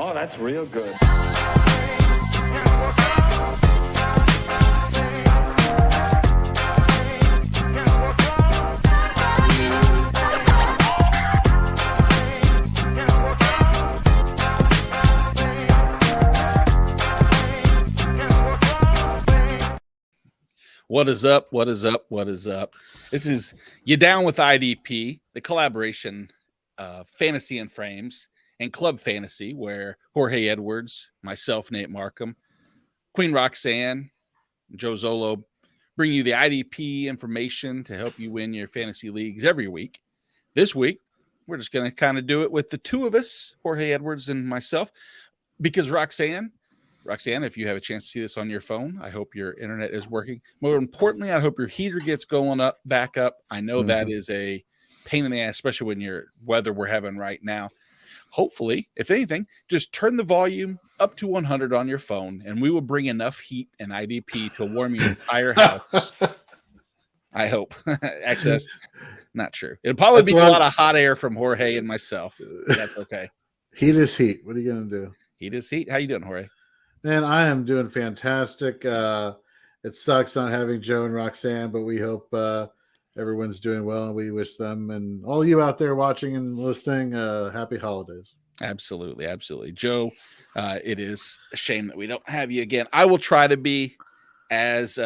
Oh, that's real good. What is up? What is up? What is up? This is You Down with IDP, the collaboration of Fantasy and Frames and Club Fantasy, where Jorge Edwards, myself, Nate Marcum, Queen Roxanne, Joe Zollo bring you the IDP information to help you win your fantasy leagues every week. This week, we're just going to kind of do it with the two of us, Jorge Edwards and myself, because Roxanne, if you have a chance to see this on your phone, I hope your internet is working. More importantly, I hope your heater gets going back up. I know that is a pain in the ass, especially when your weather we're having right now. Hopefully, if anything, just turn the volume up to 100 on your phone, and we will bring enough heat and IDP to warm your entire house. I hope. Actually, that's not true. It'll probably be a lot of hot air from Jorge and myself. That's okay. Heat is heat. What are you going to do? Heat is heat. How you doing, Jorge? Man, I am doing fantastic. It sucks not having Joe and Roxanne, but we hope everyone's doing well, and we wish them and all you out there watching and listening happy holidays. Absolutely, absolutely. Joe, it is a shame that we don't have you again. I will try to be as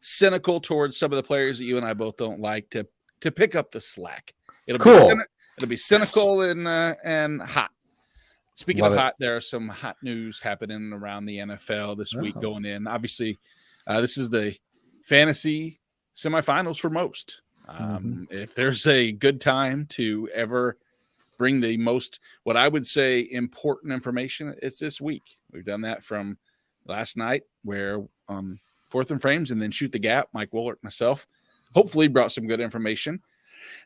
cynical towards some of the players that you and I both don't like to pick up the slack. It'll be cynical and hot. Speaking of hot, there are some hot news happening around the NFL this week going in. Obviously, this is the fantasy semifinals for most. If there's a good time to ever bring the most, what I would say, important information, it's this week. We've done that from last night where Fourth and Frames and then Shoot the Gap, Mike Woolert, myself, hopefully brought some good information.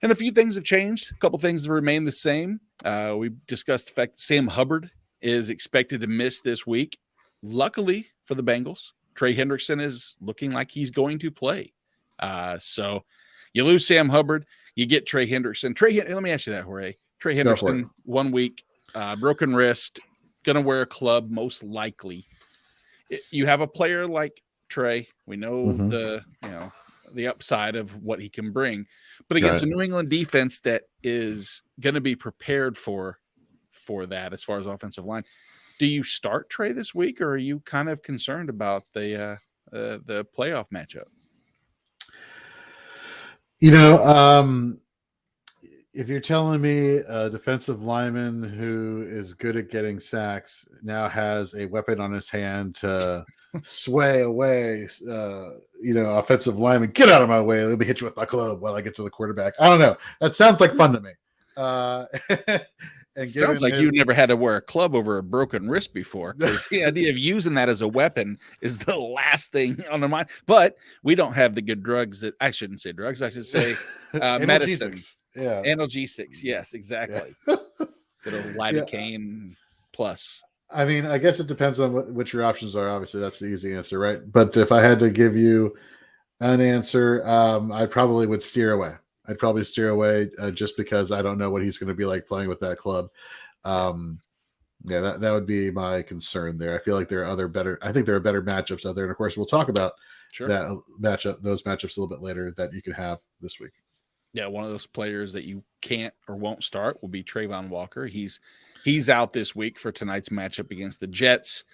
And a few things have changed. A couple things have remained the same. We discussed the fact that Sam Hubbard is expected to miss this week. Luckily for the Bengals, Trey Hendrickson is looking like he's going to play. So you lose Sam Hubbard, you get Trey Hendrickson. Let me ask you that, Jorge. Trey Hendrickson, 1 week, broken wrist, going to wear a club most likely. You have a player like Trey. We know the upside of what he can bring, but against a New England defense that is going to be prepared for that as far as offensive line. Do you start Trey this week, or are you kind of concerned about the playoff matchup? If you're telling me a defensive lineman who is good at getting sacks now has a weapon on his hand to sway away, offensive lineman, get out of my way. Let me hit you with my club while I get to the quarterback. I don't know. That sounds like fun to me. And sounds like you never had to wear a club over a broken wrist before, because the idea of using that as a weapon is the last thing on the mind. But we don't have the good drugs that I shouldn't say drugs. I should say medicine. Yeah, analgesics. Yes, exactly. Good old lidocaine plus. I mean, I guess it depends on what your options are. Obviously, that's the easy answer, right? But if I had to give you an answer, I probably would steer away. I'd probably steer away just because I don't know what he's going to be like playing with that club. That would be my concern there. I feel like there are better matchups out there. And of course, we'll talk about those matchups a little bit later that you can have this week. Yeah, one of those players that you can't or won't start will be Trayvon Walker. He's out this week for tonight's matchup against the Jets.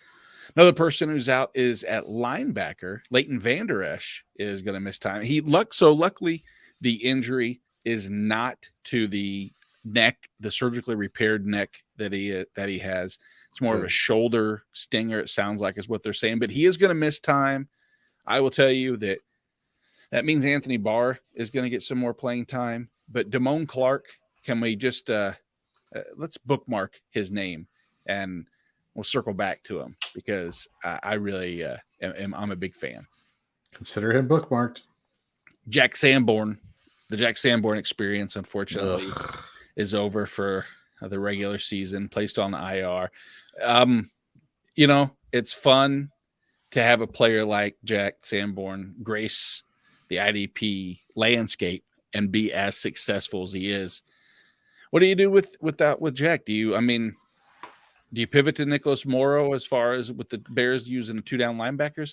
Another person who's out is at linebacker. Leighton Vander Esch is going to miss time. Luckily, the injury is not to the neck, the surgically repaired neck that he has. It's more of a shoulder stinger, it sounds like, is what they're saying. But he is going to miss time. I will tell you that means Anthony Barr is going to get some more playing time. But Damone Clark, can we just let's bookmark his name and we'll circle back to him, because I really I'm a big fan. Consider him bookmarked. Jack Sanborn, the Jack Sanborn experience, unfortunately, is over for the regular season, placed on IR. It's fun to have a player like Jack Sanborn grace the IDP landscape and be as successful as he is. What do you do with Jack? Do you pivot to Nicholas Morrow as far as with the Bears using a 2-down linebacker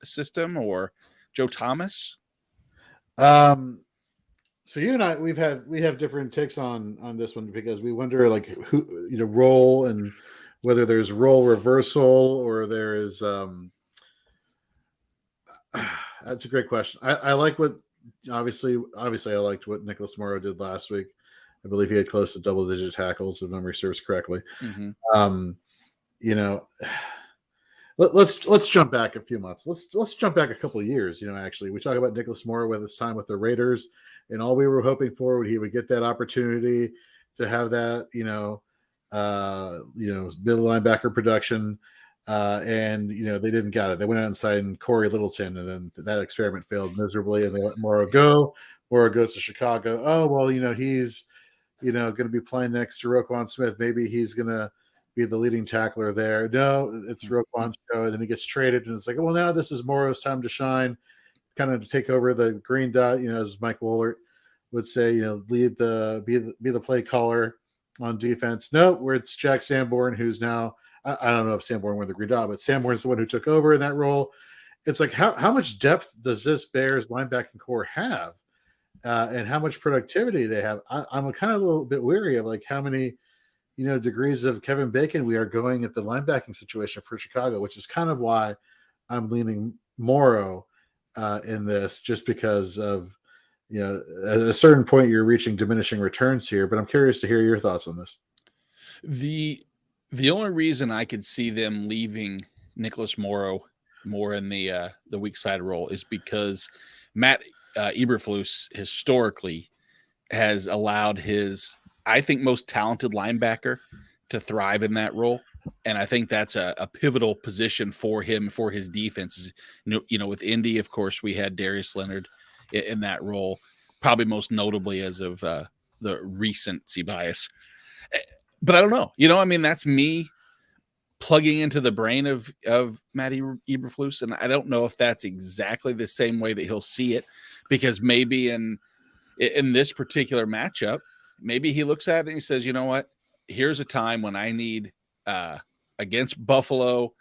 system, or Joe Thomas? So you and I, we have different takes on this one because we wonder like who role and whether there's role reversal or there is. That's a great question. I like what obviously I liked what Nicholas Morrow did last week. I believe he had close to double-digit tackles, if memory serves correctly. Mm-hmm. Let's jump back a few months. Let's jump back a couple of years. Actually, we talk about Nicholas Morrow with his time with the Raiders, and all we were hoping for he would get that opportunity to have that middle linebacker production. And they didn't get it. They went out and signed Corey Littleton, and then that experiment failed miserably, and they let Morrow go. Morrow goes to Chicago. Oh well, he's going to be playing next to Roquan Smith. Maybe he's going to be the leading tackler there. No, it's Roquan's show, and then he gets traded, and it's like, well, now this is Morrow's time to shine, kind of to take over the green dot. As Mike Woolert would say, lead be the play caller on defense. No, where it's Jack Sanborn, who's now. I don't know if Sanborn won the green dot, but Sanborn's the one who took over in that role. It's like how much depth does this Bears linebacking core have, and how much productivity they have? I'm kind of a little bit weary of like how many degrees of Kevin Bacon we are going at the linebacking situation for Chicago, which is kind of why I'm leaning Morrow in this, just because of at a certain point you're reaching diminishing returns here. But I'm curious to hear your thoughts on this. The only reason I could see them leaving Nicholas Morrow more in the weak side role is because Matt Eberflus historically has allowed his, I think, most talented linebacker to thrive in that role. And I think that's a pivotal position for him, for his defense. With Indy, of course, we had Darius Leonard in that role, probably most notably as of the recency bias. But I don't know. That's me plugging into the brain of Matty Eberflus, and I don't know if that's exactly the same way that he'll see it, because maybe in this particular matchup, maybe he looks at it and he says, you know what? Here's a time when I need against Buffalo.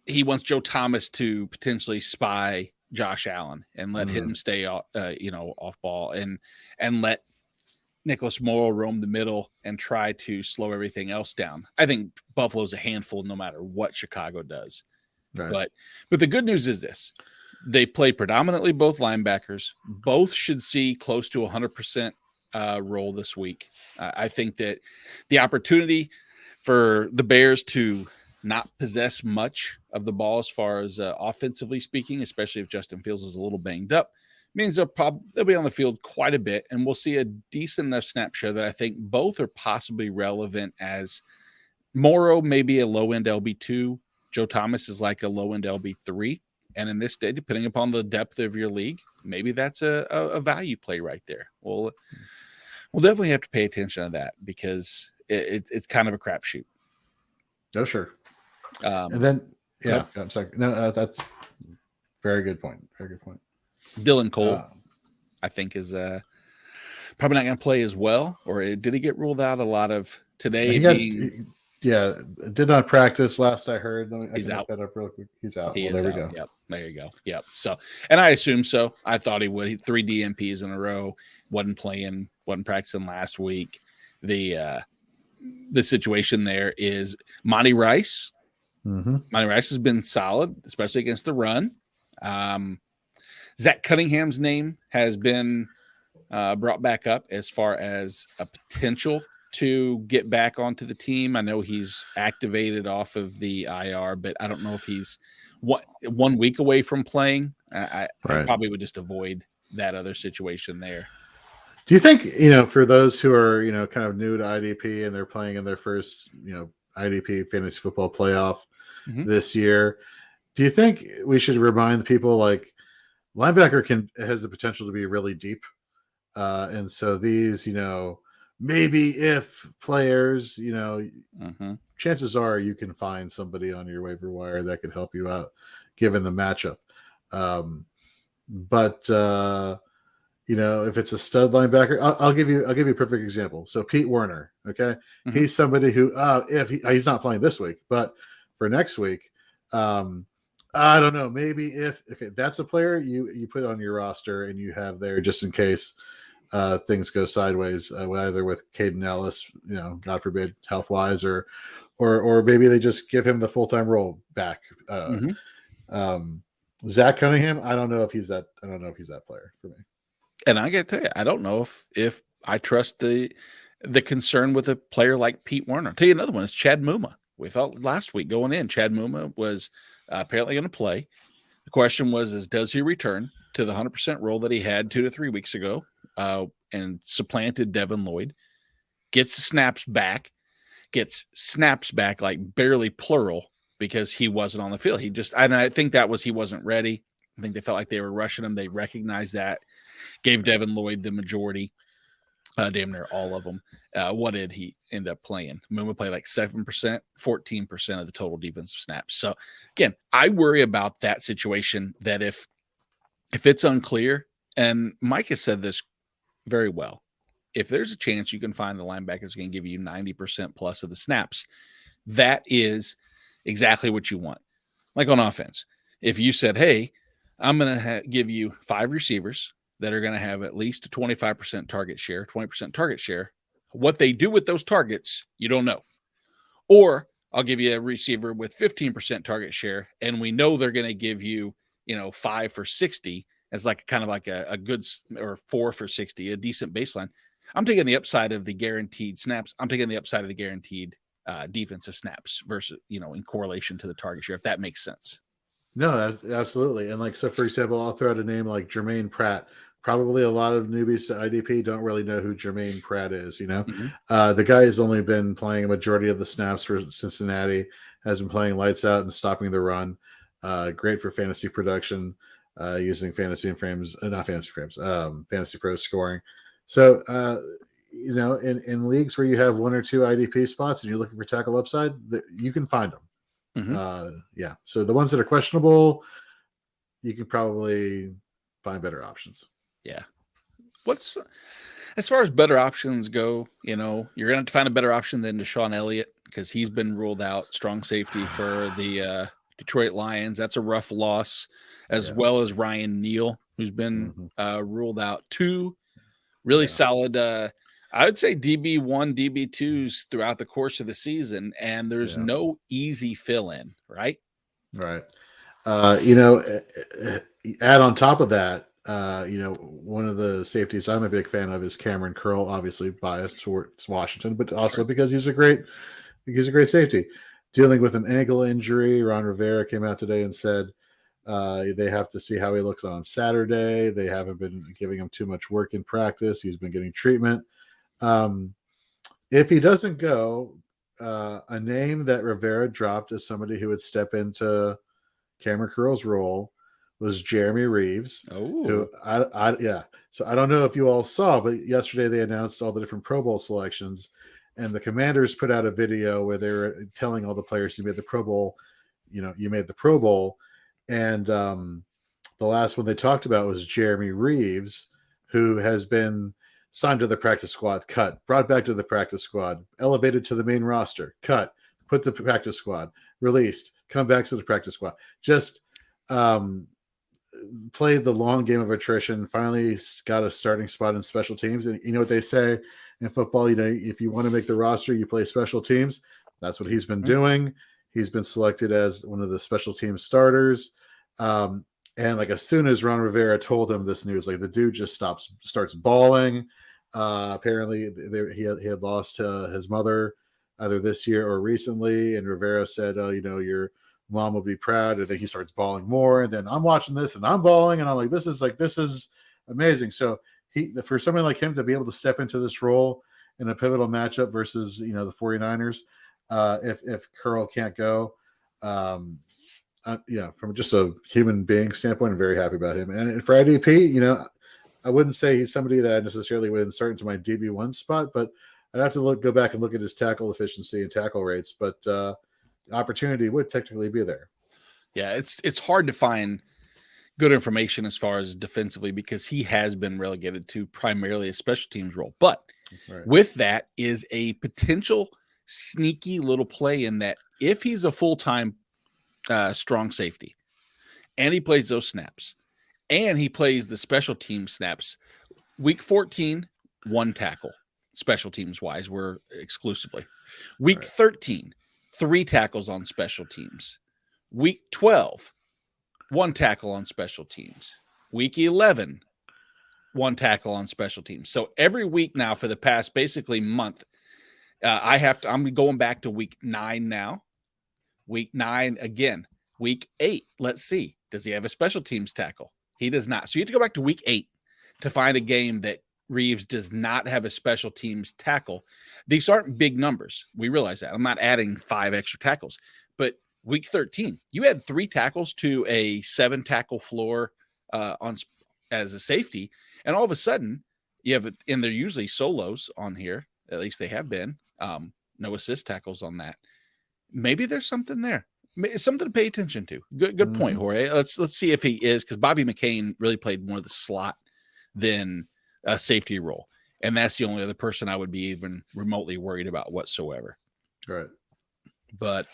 He wants Joe Thomas to potentially spy Josh Allen and let him stay off ball and let Nicholas Morrow roam the middle and try to slow everything else down. I think Buffalo's a handful no matter what Chicago does. Right. But the good news is this. They play predominantly both linebackers. Both should see close to 100% role this week. I think that the opportunity for the Bears to not possess much of the ball as far as offensively speaking, especially if Justin Fields is a little banged up, means they'll be on the field quite a bit, and we'll see a decent enough snap share that I think both are possibly relevant, as Morrow may be a low-end LB2. Joe Thomas is like a low-end LB3. And in this day, depending upon the depth of your league, maybe that's a value play right there. We'll definitely have to pay attention to that, because it's kind of a crapshoot. Oh, sure. And then, yeah, I'm sorry. No, that's very good point. Very good point. Dylan Cole, I think, is probably not going to play as well. Or did he get ruled out a lot of today? Did not practice last I heard. He's out. That up real quick. He's out. There we go. Yep, there you go. Yep. So, and I assume so. I thought he would. 3 DMPs in a row. Wasn't practicing last week. The situation there is Monty Rice. Mm-hmm. Monty Rice has been solid, especially against the run. Zach Cunningham's name has been brought back up as far as a potential to get back onto the team. I know he's activated off of the IR, but I don't know if he's 1 week away from playing. I probably would just avoid that other situation there. Do you think, for those who are, kind of new to IDP and they're playing in their first, IDP fantasy football playoff this year, do you think we should remind people like linebacker has the potential to be really deep? And so these, maybe if players, chances are you can find somebody on your waiver wire that can help you out given the matchup. But if it's a stud linebacker, I'll give you a perfect example. So Pete Werner, okay, he's somebody who if he's not playing this week, but for next week, I don't know, maybe if that's a player you put on your roster and you have there just in case things go sideways, either with Caden Ellis, God forbid, health wise, or maybe they just give him the full-time role back. Zach Cunningham, I don't know if he's that player for me. And I got to tell you, I don't know if I trust the concern with a player like Pete Werner. I'll tell you another one is Chad Muma. We thought last week going in, Chad Muma was apparently going to play. The question was, does he return to the 100% role that he had 2 to 3 weeks ago and supplanted Devin Lloyd, gets snaps back like barely plural because he wasn't on the field. I think that was he wasn't ready. I think they felt like they were rushing him. They recognized that. Gave Devin Lloyd the majority, damn near all of them. What did he end up playing? Muma played like 7%, 14% of the total defensive snaps. So again, I worry about that situation, that if it's unclear, and Mike has said this very well, if there's a chance you can find a linebacker that's going to give you 90% plus of the snaps, that is exactly what you want. Like on offense, if you said, hey, I'm going to give you 5 receivers that are going to have at least a 25% target share, 20% target share. What they do with those targets, you don't know. Or I'll give you a receiver with 15% target share, and we know they're going to give you, 5 for 60 as like kind of like a good, or 4 for 60, a decent baseline. I'm taking the upside of the guaranteed snaps. I'm taking the upside of the guaranteed defensive snaps versus, in correlation to the target share, if that makes sense. No, that's absolutely. And so for example, I'll throw out a name like Jermaine Pratt. Probably a lot of newbies to IDP don't really know who Jermaine Pratt is. The guy has only been playing a majority of the snaps for Cincinnati, has been playing lights out and stopping the run. Great for fantasy production, using Fantasy Pros scoring. So, in leagues where you have 1 or 2 IDP spots and you're looking for tackle upside, you can find them. So the ones that are questionable, you can probably find better options. Yeah. As far as better options go, you're going to have to find a better option than Deshaun Elliott, because he's been ruled out, strong safety for the Detroit Lions. That's a rough loss, as well as Ryan Neal, who's been ruled out. 2 really solid, I would say DB1, DB2s throughout the course of the season, and there's no easy fill-in, right? Right. Add on top of that, one of the safeties I'm a big fan of is Cameron Curl, obviously biased towards Washington, but also because he's a great safety. Dealing with an ankle injury, Ron Rivera came out today and said they have to see how he looks on Saturday. They haven't been giving him too much work in practice. He's been getting treatment. If he doesn't go, a name that Rivera dropped as somebody who would step into Cameron Curl's role was Jeremy Reeves. Oh, So I don't know if you all saw, but yesterday they announced all the different Pro Bowl selections, and the Commanders put out a video where they were telling all the players who made the Pro Bowl, you made the Pro Bowl. And the last one they talked about was Jeremy Reeves, who has been signed to the practice squad, cut, brought back to the practice squad, elevated to the main roster, cut, put the practice squad, released, come back to the practice squad. Just played the long game of attrition, finally got a starting spot in special teams. And you know what they say in football, if you want to make the roster, you play special teams. That's what he's been doing. He's been selected as one of the special team starters. And as soon as Ron Rivera told him this news, the dude just starts bawling. Apparently he had lost his mother either this year or recently. And Rivera said, your mom will be proud. And then he starts bawling more. And then I'm watching this and I'm bawling. And I'm like, this is amazing. So for someone like him to be able to step into this role in a pivotal matchup versus, the 49ers, if Curl can't go, from just a human being standpoint, I'm very happy about him. And for IDP, I wouldn't say he's somebody that I necessarily would insert into my DB1 spot, but I'd have to go back and look at his tackle efficiency and tackle rates. But opportunity would technically be there. Yeah, it's hard to find good information as far as defensively because he has been relegated to primarily a special teams role. But Right. with that is a potential sneaky little play in that if he's a full-time strong safety and he plays those snaps and he plays the special team snaps, week 14, 1 tackle, special teams wise, we're exclusively. Week 13, 3 tackles on special teams. Week 12, 1 tackle on special teams. Week 11, 1 tackle on special teams. So every week now for the past basically month, I'm going back to week 9 now. Week 9 again. Week 8, let's see. Does he have a special teams tackle? He does not. So you have to go back to week 8 to find a game that Reeves does not have a special teams tackle. These aren't big numbers. We realize that. I'm not adding 5 extra tackles. But week 13, you had 3 tackles to a 7 tackle floor as a safety. And all of a sudden, you have it, and they're usually solos on here. At least they have been. No assist tackles on that. Maybe there's something there. Something to pay attention to. Good point, Jorge. Let's see if he is, because Bobby McCain really played more of the slot than a safety role. And that's the only other person I would be even remotely worried about whatsoever. Right. But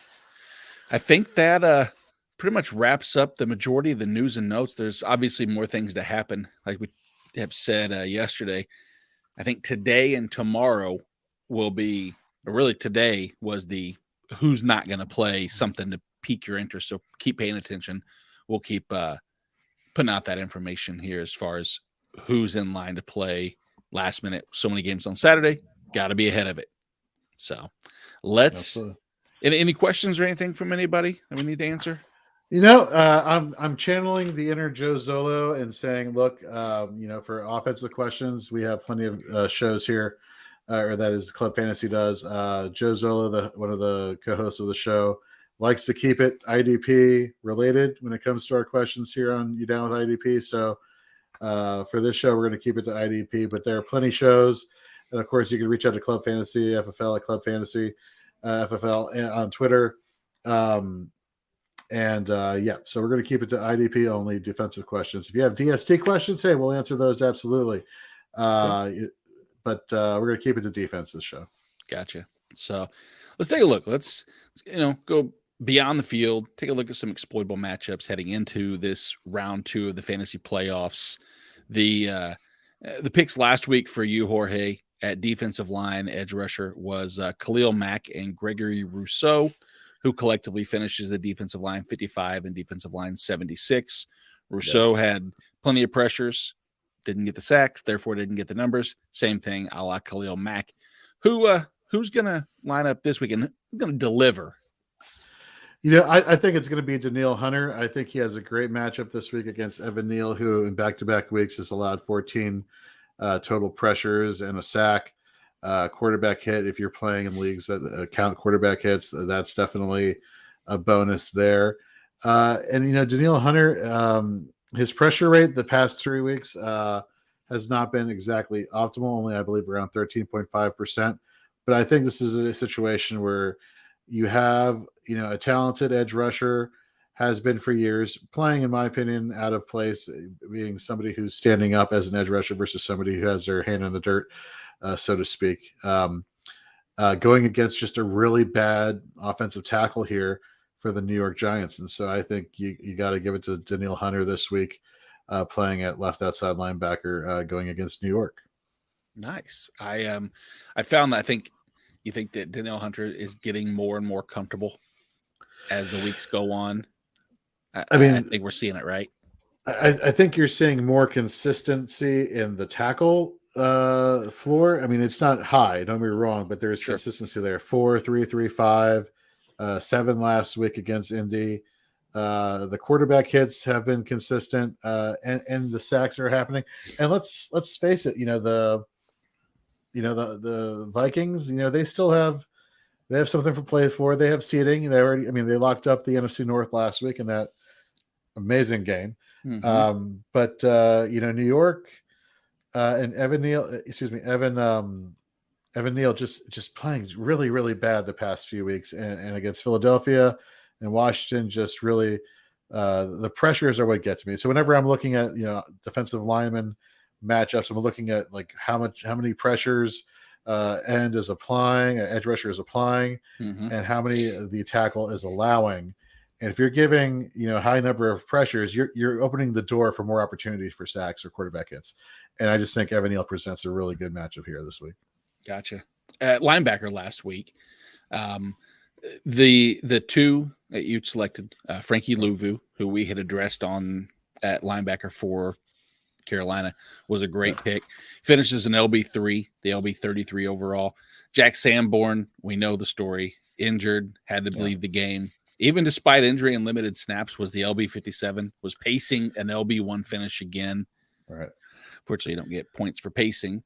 I think that pretty much wraps up the majority of the news and notes. There's obviously more things to happen. Like we have said yesterday, I think today and tomorrow will be, or really today was the who's not going to play, something to pique your interest. So keep paying attention. We'll keep putting out that information here as far as who's in line to play last minute. So many games on Saturday, got to be ahead of it. So let's, any questions or anything from anybody that we need to answer? I'm channeling the inner Joe Zollo and saying, look, for offensive questions, we have plenty of shows here, or that is Club Fantasy does. Joe Zollo, one of the co-hosts of the show, likes to keep it IDP related when it comes to our questions here on You Down with IDP. So for this show, we're going to keep it to IDP, but there are plenty of shows. And of course, you can reach out to Club Fantasy, FFL at Club Fantasy, FFL on Twitter. So we're going to keep it to IDP only, defensive questions. If you have DST questions, hey, we'll answer those absolutely. But we're going to keep it to defense this show. Gotcha. So let's take a look. Let's go beyond the field, take a look at some exploitable matchups heading into this round 2 of the fantasy playoffs. The picks last week for you, Jorge, at defensive line edge rusher was Khalil Mack and Gregory Rousseau, who collectively finishes the defensive line 55 and defensive line 76. Rousseau had plenty of pressures, didn't get the sacks, therefore didn't get the numbers. Same thing a la Khalil Mack. Who's going to line up this weekend? Who's going to deliver? I think it's going to be Danielle Hunter. I think he has a great matchup this week against Evan Neal, who in back-to-back weeks has allowed 14 total pressures and a sack. Quarterback hit, if you're playing in leagues that count quarterback hits, that's definitely a bonus there. Danielle Hunter, his pressure rate the past 3 weeks has not been exactly optimal, only I believe around 13.5%. But I think this is a situation where you have, a talented edge rusher, has been for years, playing, in my opinion, out of place, being somebody who's standing up as an edge rusher versus somebody who has their hand in the dirt, so to speak. Going against just a really bad offensive tackle here for the New York Giants. And so I think you got to give it to Danielle Hunter this week, playing at left outside linebacker, going against New York. Nice. I found that I think you think that Danielle Hunter is getting more and more comfortable as the weeks go on. I think we're seeing it, right? I think you're seeing more consistency in the tackle floor. I mean, it's not high, don't be wrong, but there's consistency there. 4, 3, 3, 5, 7 last week against Indy. The quarterback hits have been consistent, and the sacks are happening. And let's face it, the Vikings, they still have something to play for. They have seeding. They locked up the NFC North last week in that amazing game. Mm-hmm. New York and Evan Neal just playing really, really bad the past few weeks, and against Philadelphia and Washington, just really The pressures are what get to me. So whenever I'm looking at defensive lineman matchups, I'm looking at like how many pressures end is applying, edge rusher is applying, and how many the tackle is allowing. And if you're giving high number of pressures, you're opening the door for more opportunities for sacks or quarterback hits. And I just think Evan Neal presents a really good matchup here this week. Gotcha. At linebacker last week, the two that you selected, Frankie Louvu, who we had addressed on at linebacker for Carolina, was a great pick. Finishes an LB3, the LB 33 overall. Jack Sanborn, we know the story, injured, had to leave the game. Even despite injury and limited snaps, was the LB 57, was pacing an LB 1 finish again. Right. Fortunately, you don't get points for pacing.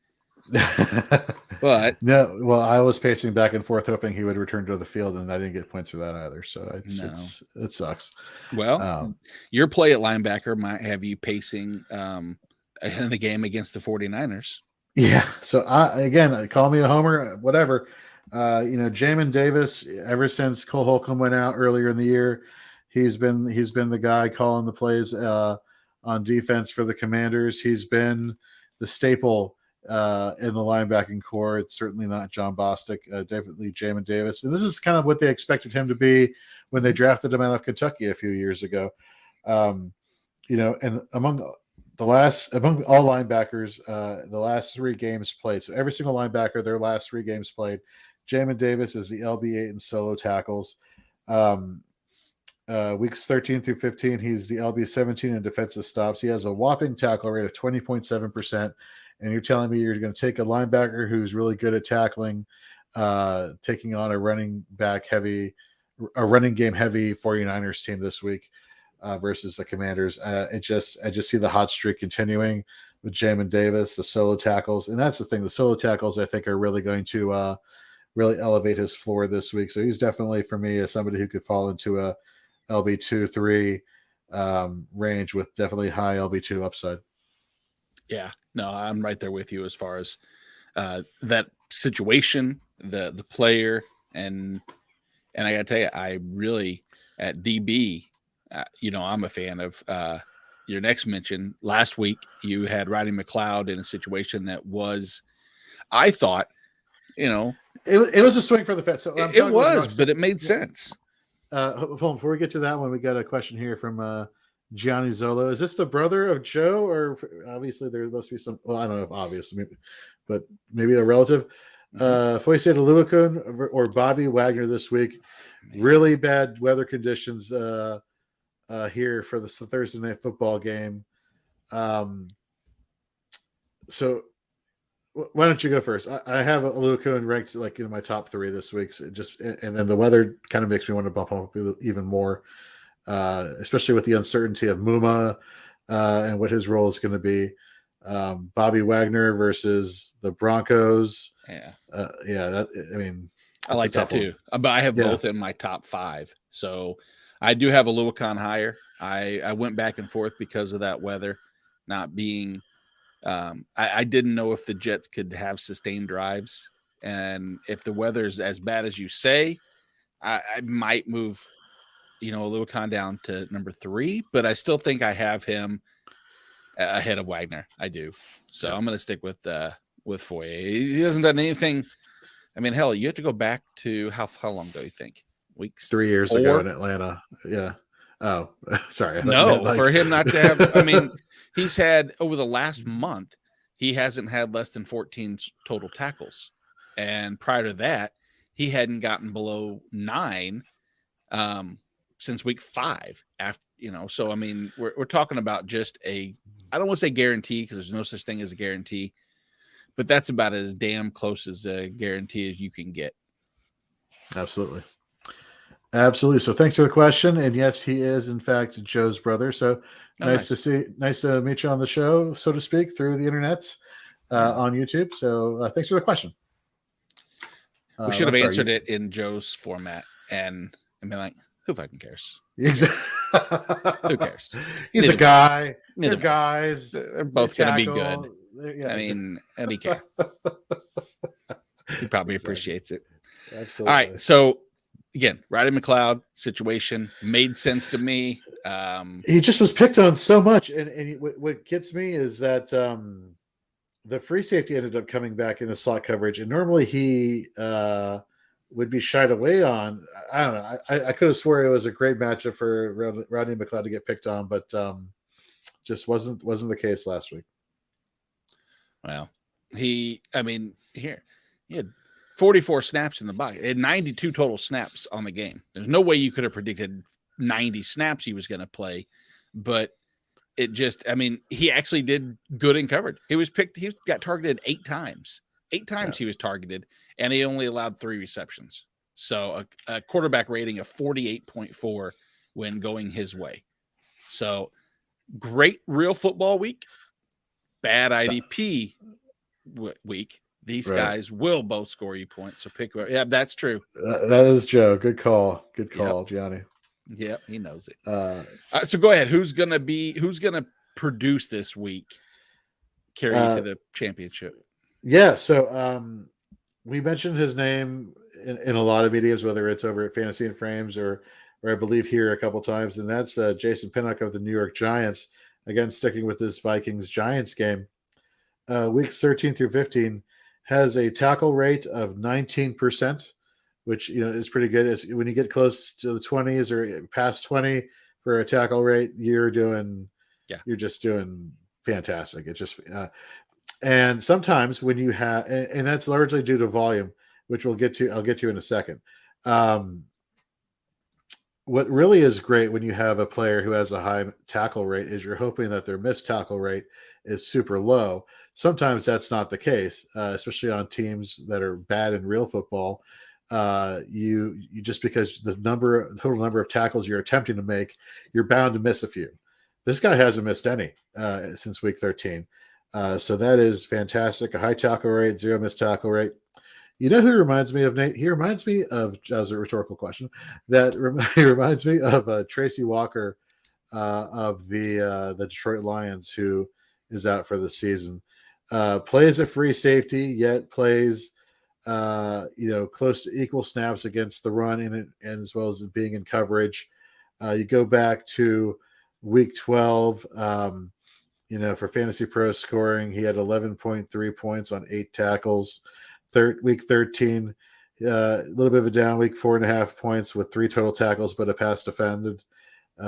But no, well, I was pacing back and forth hoping he would return to the field, and I didn't get points for that either. So it sucks. Well, your play at linebacker might have you pacing in the game against the 49ers. Yeah. So again, call me a homer, whatever. Jamin Davis, ever since Cole Holcomb went out earlier in the year, he's been the guy calling the plays on defense for the Commanders. He's been the staple in the linebacking core. It's certainly not John Bostic, definitely Jamin Davis. And this is kind of what they expected him to be when they drafted him out of Kentucky a few years ago. And among all linebackers, the last 3 games played. So every single linebacker, their last 3 games played. Jamin Davis is the LB8 in solo tackles. Weeks 13 through 15, he's the LB17 in defensive stops. He has a whopping tackle rate of 20.7%. And you're telling me you're going to take a linebacker who's really good at tackling, taking on a running game heavy 49ers team this week versus the Commanders. I just see the hot streak continuing with Jamin Davis, the solo tackles. And that's the thing. The solo tackles, I think, are really going to really elevate his floor this week. So he's definitely, for me, as somebody who could fall into a LB2-3 range with definitely high LB2 upside. Yeah, no, I'm right there with you as far as that situation, the player, and I got to tell you, I really at DB, I'm a fan of your next mention. Last week, you had Rodney McLeod in a situation that was, I thought, it was a swing for the fence. So it was, but it made sense. Hold on, before we get to that one, we got a question here from Gianni Zollo. Is this the brother of Joe, or obviously there must be some? Well, I don't know if obvious, but maybe a relative. Foyce Aluakun or Bobby Wagner this week. Really bad weather conditions here for the Thursday night football game. So why don't you go first? I have Aluakun ranked like in my top 3 this week. So and then the weather kind of makes me want to bump up even more. Especially with the uncertainty of Muma and what his role is going to be. Bobby Wagner versus the Broncos. Yeah. I like that too. But I have both in my top 5. So I do have a Aluakun higher. I went back and forth because of that weather not being I didn't know if the Jets could have sustained drives. And if the weather's as bad as you say, I might move Aluakun down to number 3, but I still think I have him ahead of Wagner. I do. So I'm going to stick with Foye. He hasn't done anything. I mean, hell, you have to go back to how long do you think? Weeks? 3 years ago in Atlanta. Yeah. Oh, sorry. No, for him not to have, I mean, he's had over the last month, he hasn't had less than 14 total tackles. And prior to that, he hadn't gotten below 9 since week 5 after, so I mean, we're talking about just I don't want to say guarantee because there's no such thing as a guarantee, but that's about as damn close as a guarantee as you can get. Absolutely. So thanks for the question. And yes, he is in fact Joe's brother. So nice to meet you on the show, so to speak, through the internet on YouTube. So thanks for the question. We should have answered it in Joe's format and been like, who fucking cares? Exactly. Who cares? He's a guy. They're guys. They're both going to be good. Yeah, I mean, and he cares. He probably appreciates it. Absolutely. All right. So again, Rodney McLeod situation made sense to me. He just was picked on so much, and what gets me is that the free safety ended up coming back in the slot coverage, and normally he would be shied away on. I don't know. I could have swore it was a great matchup for Rodney McLeod to get picked on, but just wasn't the case last week. Well, he had 44 snaps in the box. He had 92 total snaps on the game. There's no way you could have predicted 90 snaps he was going to play, but it just, he actually did good in coverage. He got targeted 8 times. 8 times he was targeted, and he only allowed 3 receptions. So a quarterback rating of 48.4 when going his way. So great real football week, bad IDP week. These guys will both score you points. So pick. Yeah, that's true. That is Joe. Good call. Good call, Gianni. Yep, he knows it. So go ahead. Who's gonna produce this week? Carry you to the championship. Yeah. So we mentioned his name in a lot of videos, whether it's over at Fantasy and Frames or I believe here a couple times, and that's Jason Pinnock of the New York Giants. Again, sticking with this Vikings-Giants game. Weeks 13 through 15 has a tackle rate of 19%, which is pretty good. It's, when you get close to the 20s or past 20 for a tackle rate, you're just doing fantastic. It's just and sometimes when you have, and that's largely due to volume, which I'll get to in a second. What really is great when you have a player who has a high tackle rate is you're hoping that their missed tackle rate is super low. Sometimes that's not the case, especially on teams that are bad in real football. You just because the total number of tackles you're attempting to make, you're bound to miss a few. This guy hasn't missed any since week 13. So that is fantastic. A high tackle rate, 0 missed tackle rate. You know who reminds me of, Nate? He reminds me of, as a rhetorical question, he reminds me of Tracy Walker of the Detroit Lions, who is out for the season. Plays a free safety, yet plays close to equal snaps against the run and as well as being in coverage. You go back to week 12, for FantasyPros scoring, he had 11.3 points on 8 tackles. Week 13, a little bit of a down week, 4.5 points with 3 total tackles, but a pass defended.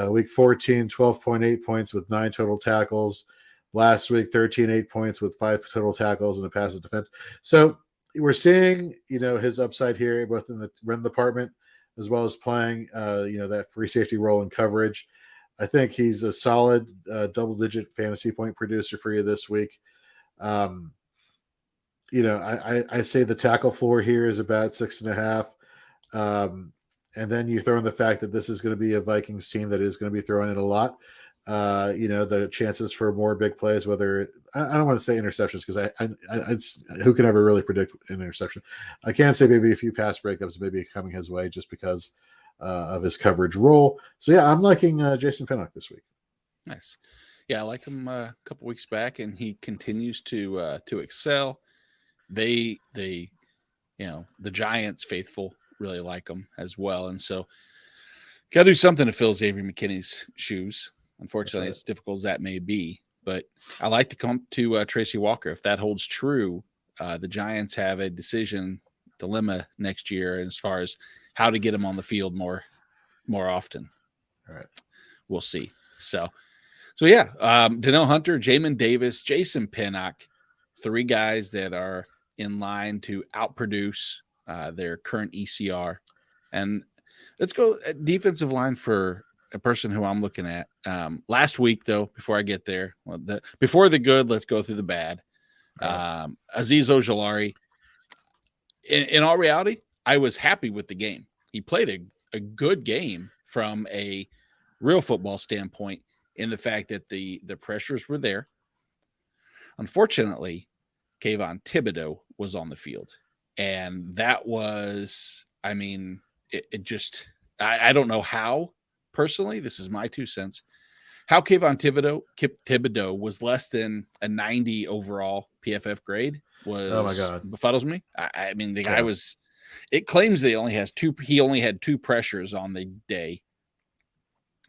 Week 14, 12.8 points with 9 total tackles. Last week, 13.8 points with 5 total tackles and a pass defense. So we're seeing, his upside here, both in the run department as well as playing, that free safety role in coverage. I think he's a solid double-digit fantasy point producer for you this week. I say the tackle floor here is about 6.5. And then you throw in the fact that this is going to be a Vikings team that is going to be throwing it a lot. The chances for more big plays, whether I don't want to say interceptions because who can ever really predict an interception? I can say maybe a few pass breakups maybe coming his way just because of his coverage role. So yeah, I'm liking Jason Pinnock this week. Nice. Yeah, I liked him a couple weeks back, and he continues to excel. The Giants faithful really like him as well, and so got to do something to fill Xavier McKinney's shoes. Unfortunately, as difficult as that may be, but I like to come to Tracy Walker. If that holds true, the Giants have a dilemma next year as far as how to get him on the field more often. All right, we'll see. So yeah, Danielle Hunter, Jamin Davis, Jason Pinnock, 3 guys that are in line to outproduce their current ECR. And let's go defensive line for a person who I'm looking at. Last week, though, before I get there, before the good, let's go through the bad. Right. Azeez Ojulari, in all reality, I was happy with the game. He played a good game from a real football standpoint in the fact that the pressures were there. Unfortunately, Kayvon Thibodeau was on the field. And that was, it just, I don't know how, personally, this is my 2 cents, how Kayvon Thibodeau was less than a 90 overall PFF grade was, oh my God, befuddles me. The guy was, it claims that he only had 2 pressures on the day.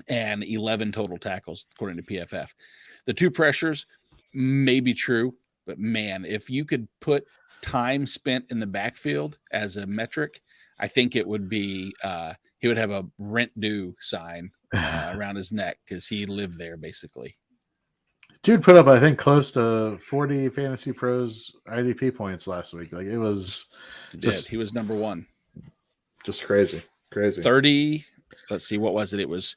and 11 total tackles, according to PFF. The 2 pressures may be true, but man, if you could put time spent in the backfield as a metric, I think it would be he would have a rent due sign around his neck because he lived there basically. Dude put up, I think, close to 40 Fantasy Pros IDP points last week. Like, it was he was number 1. Just crazy. 30. Let's see, what was it? It was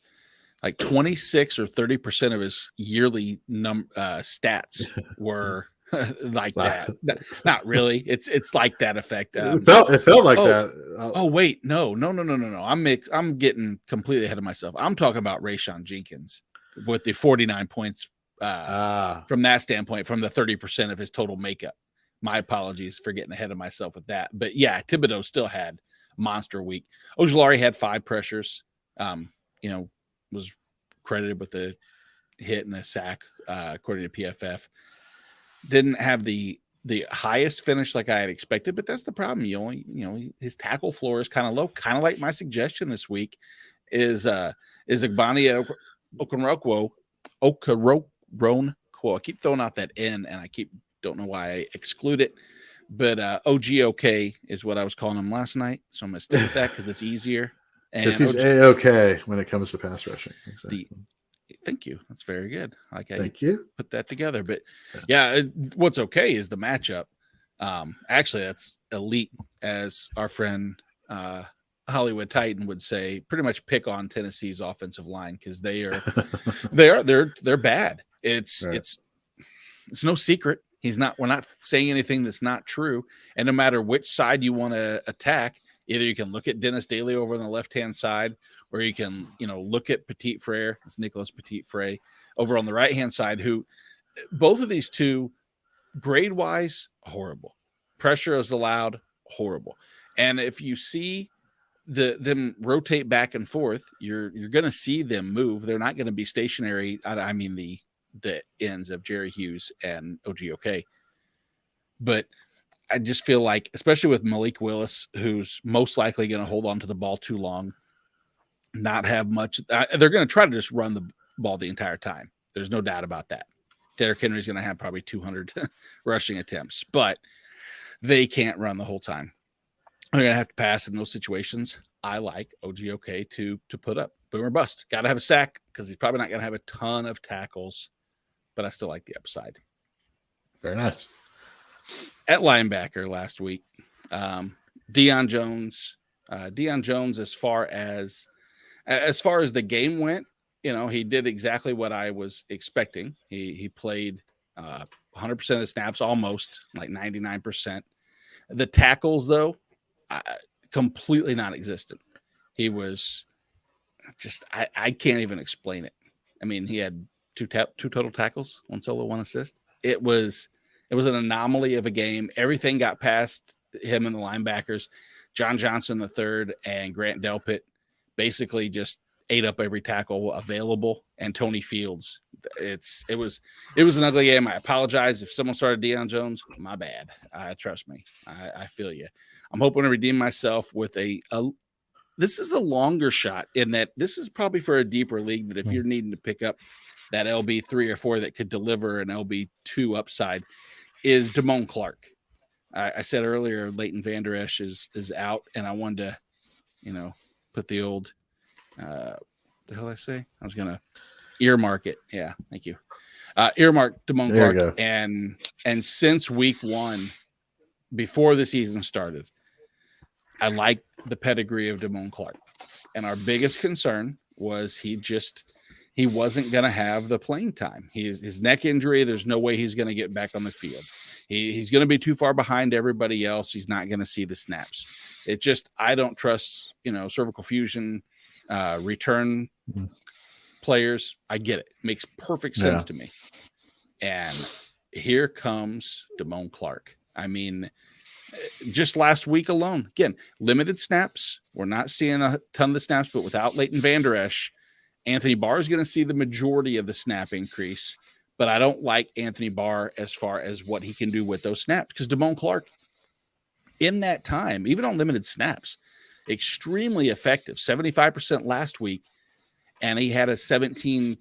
like 26 or 30% of his yearly stats were like that. Not really. It's like that effect. It felt like that. Oh wait, no. I'm getting completely ahead of myself. I'm talking about Rayshon Jenkins with the 49 points from that standpoint, from the 30% of his total makeup. My apologies for getting ahead of myself with that. But yeah, Thibodeau still had monster week. Ojulari had 5 pressures. Was credited with the hit and a sack, according to PFF. Didn't have the highest finish like I had expected, but that's the problem. His tackle floor is kind of low, kind of like my suggestion this week is Agbani Okoronquo. I keep throwing out that N, and I don't know why I exclude it, but OGOK is what I was calling him last night, so I'm gonna stick with that because it's easier. Because he's A-OK when it comes to pass rushing. Exactly. Thank you. That's very good. Thank you. Put that together. But yeah, what's okay is the matchup. Actually, that's elite, as our friend Hollywood Titan would say. Pretty much pick on Tennessee's offensive line because they're bad. It's no secret. We're not saying anything that's not true. And no matter which side you want to attack, either you can look at Dennis Daly over on the left-hand side, or you can, look at Petit Frere. It's Nicholas Petit Frere over on the right-hand side, who both of these two, grade-wise, horrible. Pressure is allowed, horrible. And if you see them rotate back and forth, you're going to see them move. They're not going to be stationary. I mean the ends of Jerry Hughes and OGOK. But I just feel like, especially with Malik Willis, who's most likely going to hold on to the ball too long, not have much. They're going to try to just run the ball the entire time. There's no doubt about that. Derrick Henry's going to have probably 200 rushing attempts, but they can't run the whole time. They're going to have to pass in those situations. I like OGOK to put up boom or bust. Got to have a sack because he's probably not going to have a ton of tackles, but I still like the upside. Very nice. At linebacker last week, Deion Jones. Deion Jones, as far as the game went, he did exactly what I was expecting. He played 100% of the snaps, almost like 99%. The tackles, though, completely non-existent. He was just I can't even explain it. I mean, he had two total tackles, 1 solo, 1 assist. It was an anomaly of a game. Everything got past him and the linebackers. John Johnson III and Grant Delpit basically just ate up every tackle available. And Tony Fields. It was an ugly game. I apologize if someone started Deion Jones. My bad. Trust me. I feel you. I'm hoping to redeem myself with this is a longer shot in that this is probably for a deeper league, that if you're needing to pick up that LB 3 or 4 that could deliver an LB 2 upside, is Damone Clark. I said earlier, Leighton Vander Esch is out, and I wanted to, put the old, the hell did I say? I was gonna earmark it. Yeah, thank you. Earmark Damone Clark, and since week 1, before the season started, I like the pedigree of Damone Clark, and our biggest concern was he wasn't going to have the playing time. His neck injury, there's no way he's going to get back on the field. He's going to be too far behind everybody else. He's not going to see the snaps. I don't trust, cervical fusion, return players. I get it. Makes perfect sense to me. And here comes Damone Clark. I mean, just last week alone, again, limited snaps. We're not seeing a ton of the snaps, but without Leighton Vander Esch, Anthony Barr is going to see the majority of the snap increase, but I don't like Anthony Barr as far as what he can do with those snaps, because Damone Clark, in that time, even on limited snaps, extremely effective, 75% last week, and he had a 17%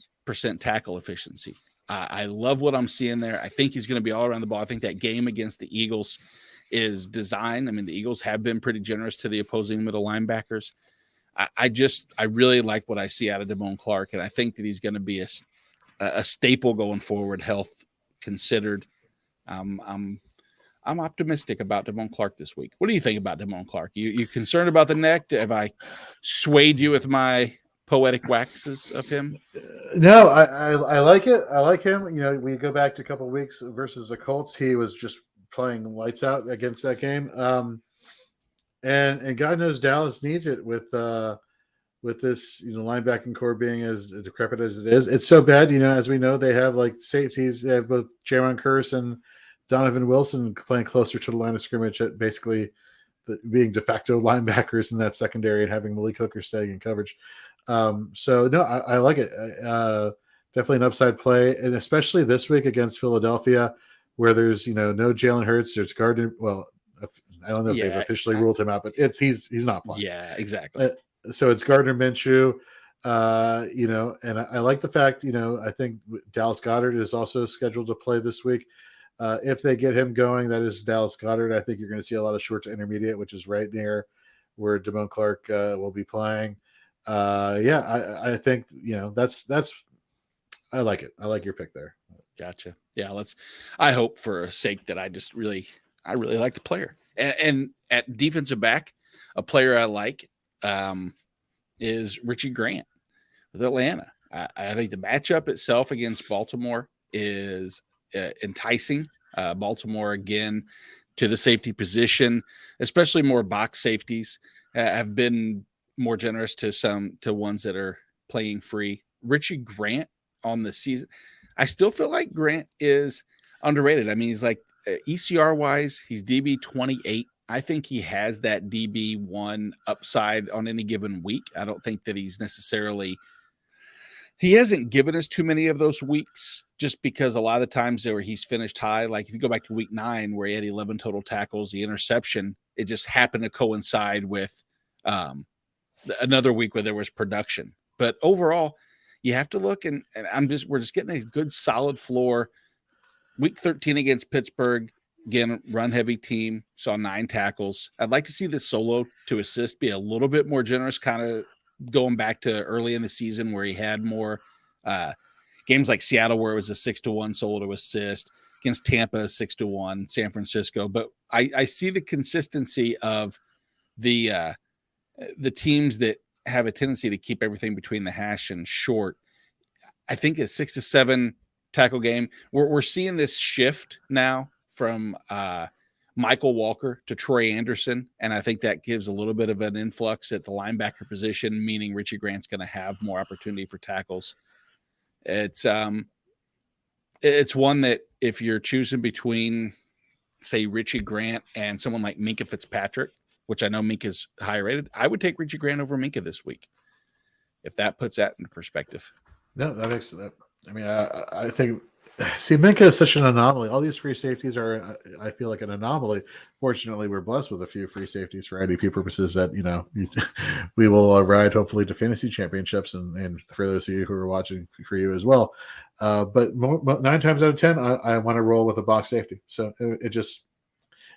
tackle efficiency. I love what I'm seeing there. I think he's going to be all around the ball. I think that game against the Eagles is designed. I mean, the Eagles have been pretty generous to the opposing middle linebackers. I really like what I see out of Damone Clark, and I think that he's going to be a staple going forward, health considered. I'm optimistic about Damone Clark this week. What do you think about Damone Clark? You concerned about the neck? Have I swayed you with my poetic waxes of him? No, I like it. I like him. You know, we go back to a couple of weeks versus the Colts. He was just playing lights out against that game. And God knows Dallas needs it with this, you know, linebacking core being as decrepit as it is. It's so bad, you know, as we know, they have like safeties. They have both Jaron Curse and Donovan Wilson playing closer to the line of scrimmage, at basically being de facto linebackers in that secondary and having Malik Hooker staying in coverage. So no, I like it. Definitely an upside play, and especially this week against Philadelphia, where there's, you know, no Jalen Hurts, there's Gardner. Well, I don't know if they've officially ruled him out, but he's not playing. Yeah, exactly. So it's Gardner Minshew, you know, and I like the fact, you know, I think Dallas Goedert is also scheduled to play this week. If they get him going, that is Dallas Goedert. I think you're going to see a lot of short to intermediate, which is right near where Damone Clark will be playing. I think, you know, that's I like it. I like your pick there. Gotcha. Yeah, I hope for a sake that I really like the player. And at defensive back, a player I like is Richie Grant with Atlanta. I think the matchup itself against Baltimore is enticing. Baltimore, again, to the safety position, especially more box safeties, have been more generous to ones that are playing free. Richie Grant on the season, I still feel like Grant is underrated. I mean, he's like ECR wise, he's DB 28. I think he has that DB1 upside on any given week. I don't think that he hasn't given us too many of those weeks, just because a lot of the times where he's finished high, like if you go back to week 9 where he had 11 total tackles, the interception, it just happened to coincide with another week where there was production. But overall, you have to look, and we're just getting a good solid floor. Week 13 against Pittsburgh, again, run heavy team, saw 9 tackles. I'd like to see this solo to assist be a little bit more generous, kind of going back to early in the season where he had more games like Seattle where it was a 6-1 solo to assist, against Tampa 6-1, San Francisco. But I see the consistency of the teams that have a tendency to keep everything between the hash and short. I think a 6-7 tackle game, we're seeing this shift now from Michael Walker to Troy Anderson, and I think that gives a little bit of an influx at the linebacker position, meaning Richie Grant's going to have more opportunity for tackles. It's one that if you're choosing between, say, Richie Grant and someone like Minkah Fitzpatrick, which I know Minka's higher rated, I would take Richie Grant over Minkah this week, if that puts that into perspective. No, that makes that. I mean, I think, see, Minkah is such an anomaly. All these free safeties are, I feel like, an anomaly. Fortunately, we're blessed with a few free safeties for IDP purposes that, you know, we will ride hopefully to fantasy championships, and for those of you who are watching, for you as well. But 9 times out of 10, I want to roll with a box safety. So it just,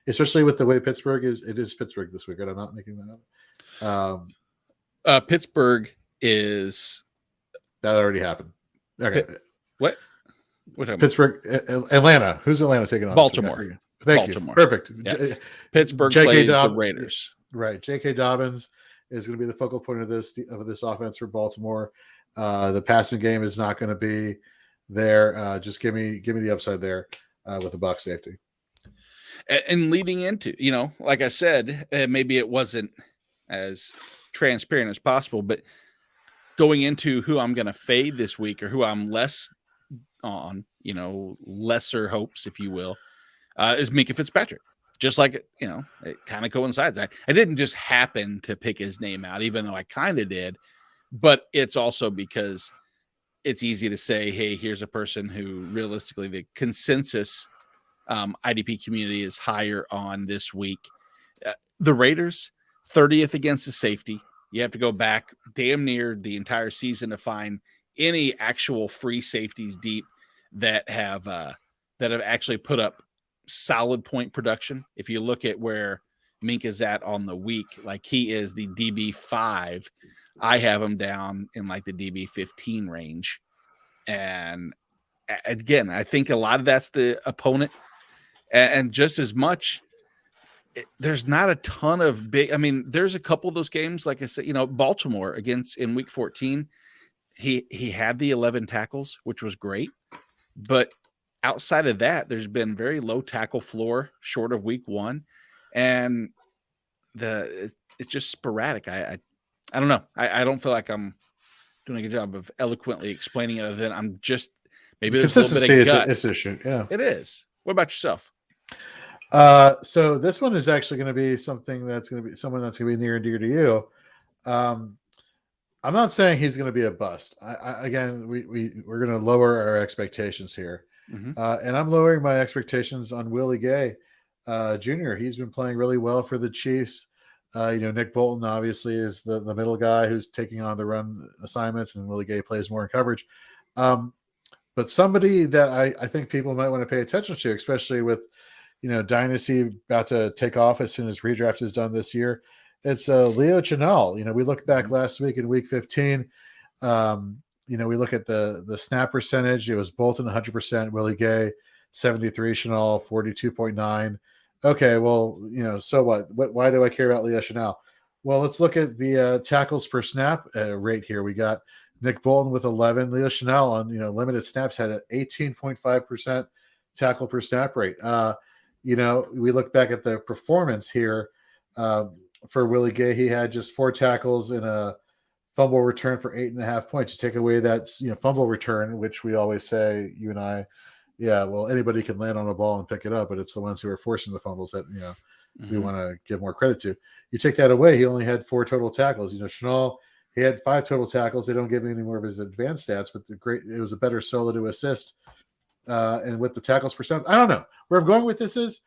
especially with the way Pittsburgh is, it is Pittsburgh this week. I'm not making that up. Pittsburgh is... That already happened. Okay. What? Pittsburgh, Atlanta. Who's Atlanta taking on? Baltimore. Thank you. Perfect. Yeah. Pittsburgh plays the Raiders. Right. J.K. Dobbins is going to be the focal point of this offense for Baltimore. The passing game is not going to be there. Just give me the upside there with the box safety. And leading into, you know, like I said, maybe it wasn't as transparent as possible, but going into who I'm going to fade this week, or who I'm less on, you know, lesser hopes, if you will, is Minkah Fitzpatrick. Just like, you know, it kind of coincides. I didn't just happen to pick his name out, even though I kind of did, but it's also because it's easy to say, hey, here's a person who realistically the consensus IDP community is higher on this week. The Raiders, 30th against the safety. You have to go back damn near the entire season to find any actual free safeties deep that have actually put up solid point production. If you look at where Mink is at on the week, like he is the DB5. I have him down in like the DB15 range. And again, I think a lot of that's the opponent. And just as much, there's not a ton of big. I mean, there's a couple of those games, like I said, Baltimore against in week 14, he had the 11 tackles, which was great. But outside of that, there's been very low tackle floor short of week 1. And it's just sporadic. I don't know. I don't feel like I'm doing a good job of eloquently explaining it. Other than I'm just maybe there's a little bit of gut. Is issue. Yeah, it is. What about yourself? So this one is actually going to be something that's going to be someone that's going to be near and dear to you. I'm not saying he's going to be a bust. Again, we're going to lower our expectations here, and I'm lowering my expectations on Willie Gay Jr. He's been playing really well for the Chiefs. Nick Bolton obviously is the middle guy who's taking on the run assignments, and Willie Gay plays more in coverage. But somebody that I think people might want to pay attention to, especially with Dynasty about to take off as soon as redraft is done this year. It's Leo Chenal. We looked back last week in week 15. We look at the snap percentage. It was Bolton 100%, Willie Gay 73, Chenal 42.9. Okay, well, so what? Why do I care about Leo Chenal? Well, let's look at the tackles per snap rate here. We got Nick Bolton with 11. Leo Chenal on limited snaps had an 18.5% tackle per snap rate. We look back at the performance here for Willie Gay. He had just 4 tackles and a fumble return for 8.5 points. You take away that fumble return, which we always say, you and I, well, anybody can land on a ball and pick it up, but it's the ones who are forcing the fumbles that we want to give more credit to. You take that away, he only had 4 total tackles. Chenal, he had 5 total tackles. They don't give any more of his advanced stats, but it was a better solo to assist. And with the tackles percent, I don't know where I'm going with this is.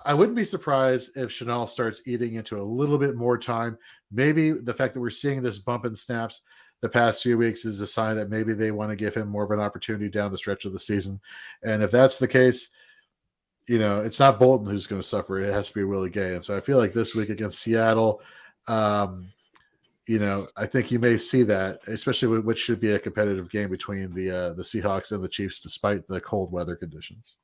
I wouldn't be surprised if Chenal starts eating into a little bit more time. Maybe the fact that we're seeing this bump in snaps the past few weeks is a sign that maybe they want to give him more of an opportunity down the stretch of the season. And if that's the case, it's not Bolton who's going to suffer. It has to be Willie Gay. And so I feel like this week against Seattle, I think you may see that, especially with what should be a competitive game between the Seahawks and the Chiefs, despite the cold weather conditions.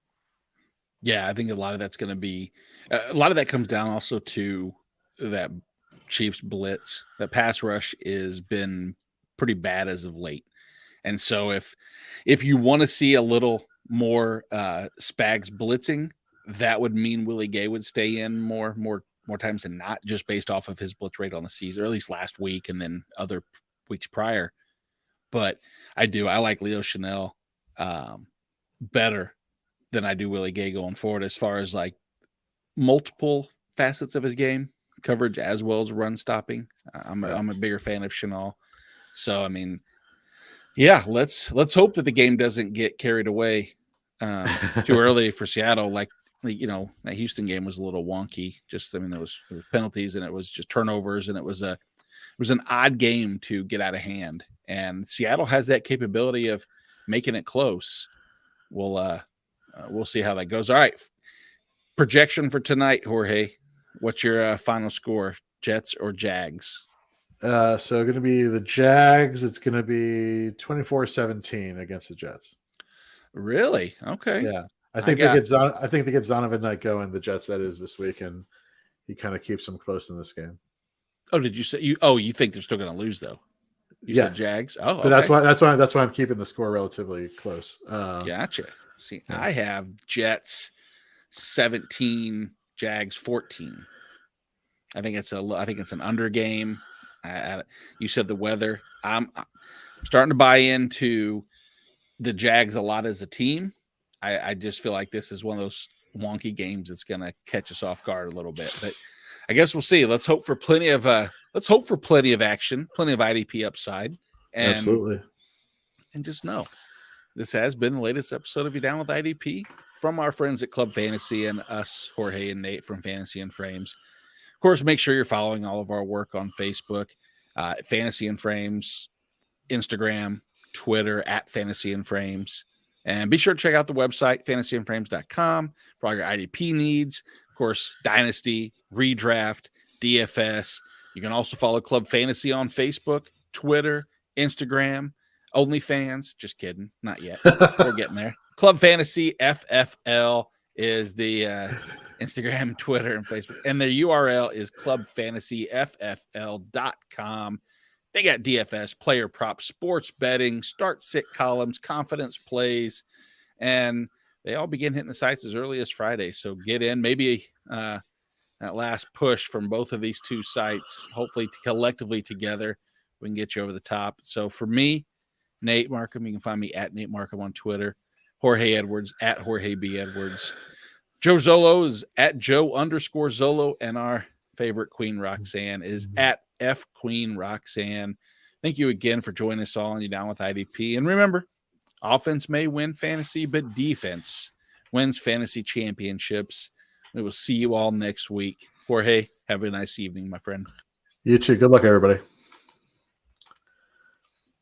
Yeah, I think a lot of that's going to be a lot of that comes down also to that Chiefs blitz. That pass rush has been pretty bad as of late. And so if you want to see a little more Spags blitzing, that would mean Willie Gay would stay in more times than not, just based off of his blitz rate on the season, or at least last week and then other weeks prior. But I like Leo Chenal better than I do Willie Gay going forward, as far as like multiple facets of his game, coverage as well as run stopping. I'm a bigger fan of Chenal. So, I mean, yeah, let's hope that the game doesn't get carried away too early for Seattle. Like, that Houston game was a little wonky. There was penalties and it was just turnovers, and it was an odd game to get out of hand. And Seattle has that capability of making it close. We'll see how that goes. All right. Projection for tonight, Jorge. What's your final score? Jets or Jags? So going to be the Jags. It's going to be 24-17 against the Jets. Really? Okay. Yeah. I think they get Zonovan Knight going, the Jets, that is, this week, and he kind of keeps them close in this game. Oh, did you say you think they're still going to lose though? You said Jags. Oh, okay. But that's why I'm keeping the score relatively close. Gotcha. See, yeah. I have Jets 17, Jags 14. I think it's an under game. You said the weather. I'm starting to buy into the Jags a lot as a team. I just feel like this is one of those wonky games that's going to catch us off guard a little bit. But I guess we'll see. Let's hope for plenty of action, plenty of IDP upside. And, absolutely. And just know this has been the latest episode of You Down with IDP from our friends at Club Fantasy and us, Jorge and Nate from Fantasy and Frames. Of course, make sure you're following all of our work on Facebook. Fantasy and Frames, Instagram, Twitter at Fantasy and Frames. And be sure to check out the website, fantasyandframes.com, for all your IDP needs. Of course, Dynasty, Redraft, DFS. You can also follow Club Fantasy on Facebook, Twitter, Instagram, OnlyFans. Just kidding. Not yet. We're getting there. Club Fantasy FFL is the Instagram, Twitter, and Facebook. And their URL is clubfantasyffl.com. They got DFS, player props, sports betting, start sit columns, confidence plays, and they all begin hitting the sites as early as Friday. So get in. Maybe that last push from both of these two sites, hopefully collectively together, we can get you over the top. So for me, Nate Marcum, you can find me at Nate Marcum on Twitter. Jorge Edwards at Jorge B. Edwards. Joe Zollo is at Joe_Zollo, and our favorite Queen Roxanne is at F Queen Roxanne. Thank you again for joining us all on You Down with IDP. And remember, offense may win fantasy, but defense wins fantasy championships. We will see you all next week. Jorge, have a nice evening, my friend. You too. Good luck, everybody.